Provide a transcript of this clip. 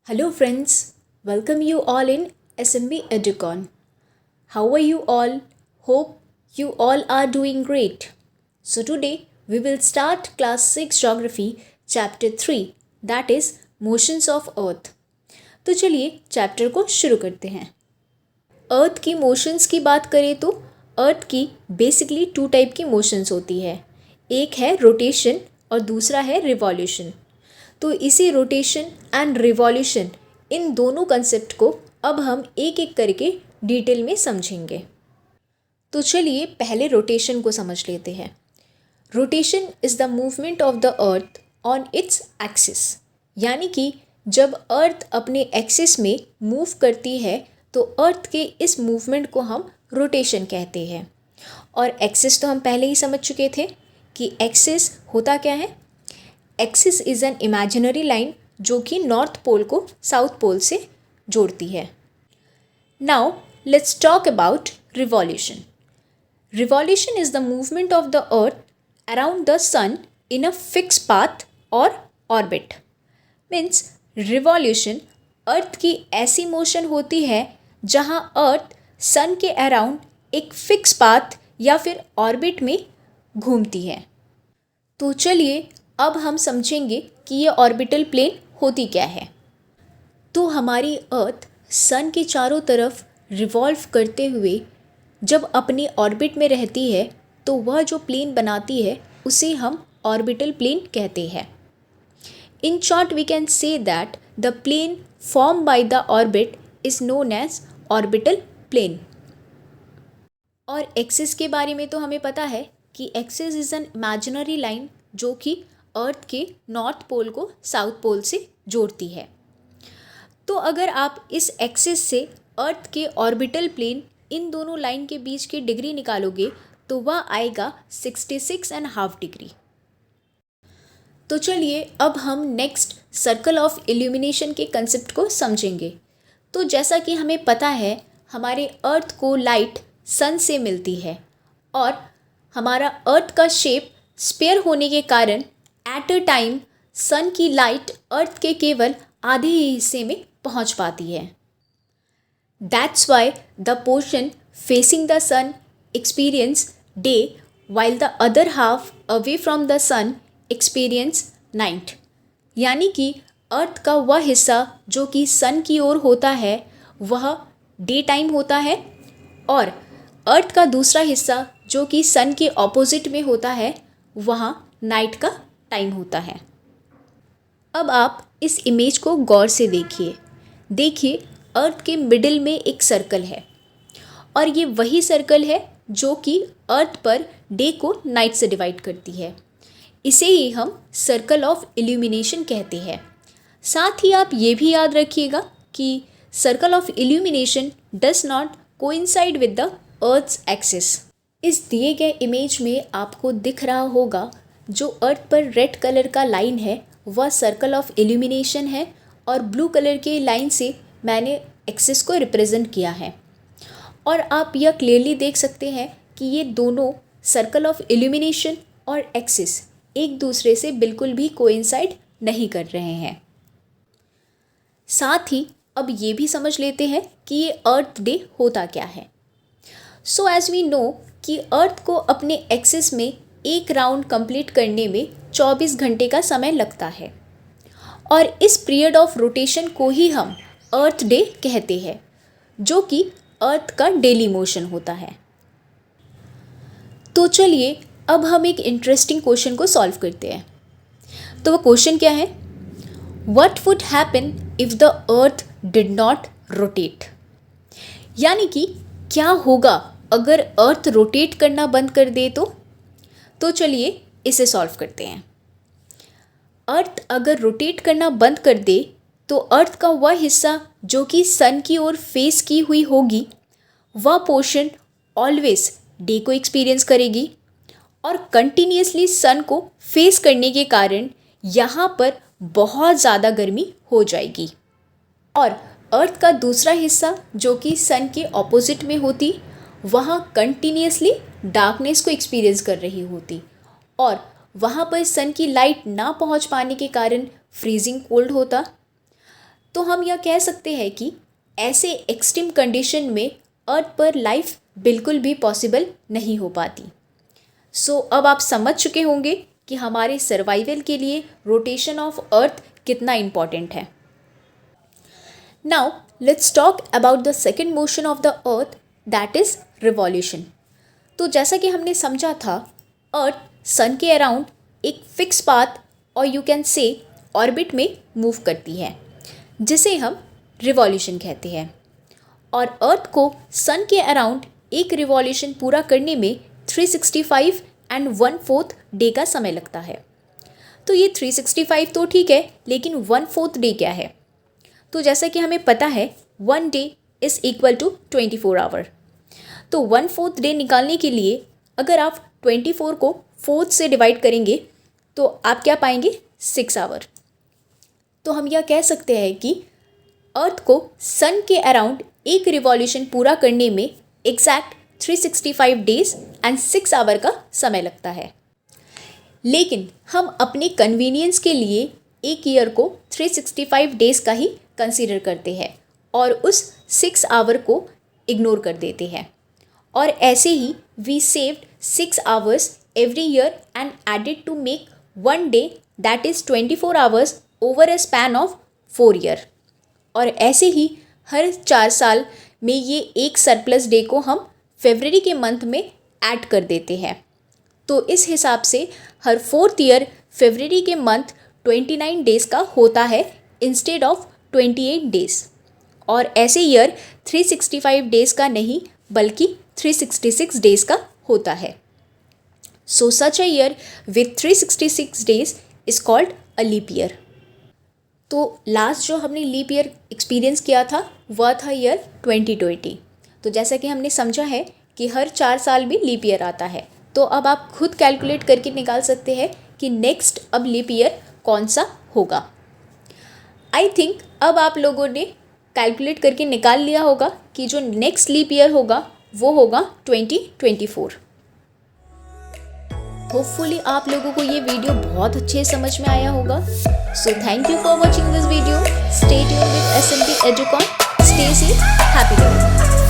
Hello friends, welcome you all in SMB Educon. How are you all? Hope you all are doing great. So today we will start class 6 geography chapter 3 that is motions of earth. तो चलिए chapter को शुरू करते हैं। अर्थ की motions की बात करें तो अर्थ की बेसिकली टू टाइप की मोशंस होती है। एक है रोटेशन और दूसरा है रिवॉल्यूशन। तो इसी रोटेशन एंड रिवॉल्यूशन इन दोनों कंसेप्ट को अब हम एक एक करके डिटेल में समझेंगे। तो चलिए पहले रोटेशन को समझ लेते हैं। Rotation is the movement of the earth on its axis, यानी कि जब अर्थ अपने एक्सिस में मूव करती है तो अर्थ के इस मूवमेंट को हम रोटेशन कहते हैं। और एक्सिस तो हम पहले ही समझ चुके थे कि एक्सिस होता क्या है। Axis is an imaginary line जो कि नॉर्थ पोल को साउथ पोल से जोड़ती है। Now let's talk about revolution. Revolution is the movement of the earth around the sun in a fix path or orbit. Means revolution earth की ऐसी motion होती है जहाँ अर्थ सन के अराउंड एक फिक्स पाथ या फिर ऑर्बिट में घूमती है। तो चलिए अब हम समझेंगे कि ये ऑर्बिटल प्लेन होती क्या है। तो हमारी अर्थ सन के चारों तरफ रिवॉल्व करते हुए जब अपनी ऑर्बिट में रहती है तो वह जो प्लेन बनाती है उसे हम ऑर्बिटल प्लेन कहते हैं। In short we can say that the plane form by the orbit is known as orbital plane. और एक्सिस के बारे में तो हमें पता है कि axis is an imaginary line जो कि अर्थ के नॉर्थ पोल को साउथ पोल से जोड़ती है। तो अगर आप इस एक्सिस से अर्थ के ऑर्बिटल प्लेन इन दोनों लाइन के बीच की डिग्री निकालोगे तो वह आएगा 66.5 डिग्री। तो चलिए अब हम नेक्स्ट सर्कल ऑफ इल्यूमिनेशन के कंसेप्ट को समझेंगे। तो जैसा कि हमें पता है हमारे अर्थ को लाइट सन से मिलती है और हमारा अर्थ का शेप स्फीयर होने के कारण एट अ टाइम सन की लाइट अर्थ के केवल आधे ही हिस्से में पहुंच पाती है। That's why the portion facing the sun experience day while the other half away from the sun experience night. यानी कि अर्थ का वह हिस्सा जो कि सन की ओर होता है वह डे टाइम होता है और अर्थ का दूसरा हिस्सा जो कि सन के ऑपोजिट में होता है वहाँ नाइट का टाइम होता है। अब आप इस इमेज को गौर से देखिए अर्थ के मिडिल में एक सर्कल है और ये वही सर्कल है जो कि अर्थ पर डे को नाइट से डिवाइड करती है। इसे ही हम सर्कल ऑफ इल्यूमिनेशन कहते हैं। साथ ही आप ये भी याद रखिएगा कि circle of illumination does not coincide with the earth's axis. इस दिए गए इमेज में आपको दिख रहा होगा जो अर्थ पर रेड कलर का लाइन है वह सर्कल ऑफ इल्यूमिनेशन है और ब्लू कलर के लाइन से मैंने एक्सिस को रिप्रेजेंट किया है। और आप यह क्लियरली देख सकते हैं कि ये दोनों सर्कल ऑफ इल्यूमिनेशन और एक्सिस एक दूसरे से बिल्कुल भी कोइंसाइड नहीं कर रहे हैं। साथ ही अब ये भी समझ लेते हैं कि ये अर्थ डे होता क्या है। सो एज वी नो कि अर्थ को अपने एक्सिस में एक राउंड कंप्लीट करने में 24 घंटे का समय लगता है और इस पीरियड ऑफ रोटेशन को ही हम अर्थ डे कहते हैं जो कि अर्थ का डेली मोशन होता है। तो चलिए अब हम एक इंटरेस्टिंग क्वेश्चन को सॉल्व करते हैं। तो वो क्वेश्चन क्या है? What would happen if the earth did not rotate? यानी कि क्या होगा अगर अर्थ रोटेट करना बंद कर दे तो चलिए इसे सॉल्व करते हैं। अर्थ अगर रोटेट करना बंद कर दे तो अर्थ का वह हिस्सा जो कि सन की ओर फेस की हुई होगी वह पोर्शन ऑलवेज डे को एक्सपीरियंस करेगी और कंटिन्यूसली सन को फेस करने के कारण यहाँ पर बहुत ज़्यादा गर्मी हो जाएगी और अर्थ का दूसरा हिस्सा जो कि सन के ऑपोजिट में होती वहाँ कंटिन्यूसली डार्कनेस को एक्सपीरियंस कर रही होती और वहाँ पर सन की लाइट ना पहुँच पाने के कारण फ्रीजिंग कोल्ड होता। तो हम यह कह सकते हैं कि ऐसे एक्सट्रीम कंडीशन में अर्थ पर लाइफ बिल्कुल भी पॉसिबल नहीं हो पाती। सो अब आप समझ चुके होंगे कि हमारे सर्वाइवल के लिए रोटेशन ऑफ अर्थ कितना इम्पॉर्टेंट है। Now let's talk about the second motion of the earth, that is revolution. तो जैसा कि हमने समझा था, अर्थ सन के अराउंड एक फिक्स पाथ और यू कैन से ऑर्बिट में मूव करती है, जिसे हम रिवॉल्यूशन कहते हैं। और अर्थ को सन के अराउंड एक रिवॉल्यूशन पूरा करने में 365 एंड 1/4 डे का समय लगता है। तो ये 365 तो ठीक है, लेकिन 1/4 डे क्या है? तो जैसा कि हमें पता है 1 day is equal to 24 hour. तो 1/4 डे निकालने के लिए अगर आप 24 को 4 से डिवाइड करेंगे तो आप क्या पाएंगे? 6 आवर। तो हम यह कह सकते हैं कि अर्थ को सन के अराउंड एक रिवॉल्यूशन पूरा करने में एग्जैक्ट 365 डेज एंड 6 आवर का समय लगता है। लेकिन हम अपने कन्वीनियंस के लिए एक ईयर को 365 डेज का ही कंसीडर करते हैं और उस 6 आवर को इग्नोर कर देते हैं। और ऐसे ही we saved 6 hours every year and added to make 1 day that is 24 hours over a span of 4 year. और ऐसे ही हर 4 साल में ये एक सरप्लस डे को हम फरवरी के मंथ में ऐड कर देते हैं। तो इस हिसाब से हर 4th ईयर फरवरी के मंथ 29 डेज़ का होता है इंस्टेड ऑफ 28 डेज़। और ऐसे ईयर 365 डेज़ का नहीं बल्कि 366 डेज़ का होता है। So such a year with 366 days is called a leap year. तो लास्ट जो हमने लीप ईयर एक्सपीरियंस किया था वह था ईयर 2020। तो जैसा कि हमने समझा है कि हर 4 साल में लीप ईयर आता है, तो अब आप खुद कैलकुलेट करके निकाल सकते हैं कि नेक्स्ट अब लीप ईयर कौन सा होगा। आई थिंक अब आप लोगों ने कैलकुलेट करके निकाल लिया होगा कि जो नेक्स्ट लीप ईयर होगा वो होगा 2024। होपफुली आप लोगों को ये वीडियो बहुत अच्छे समझ में आया होगा। So thank you for watching this video. Stay tuned with SMB Educon। Stay safe, happy learning.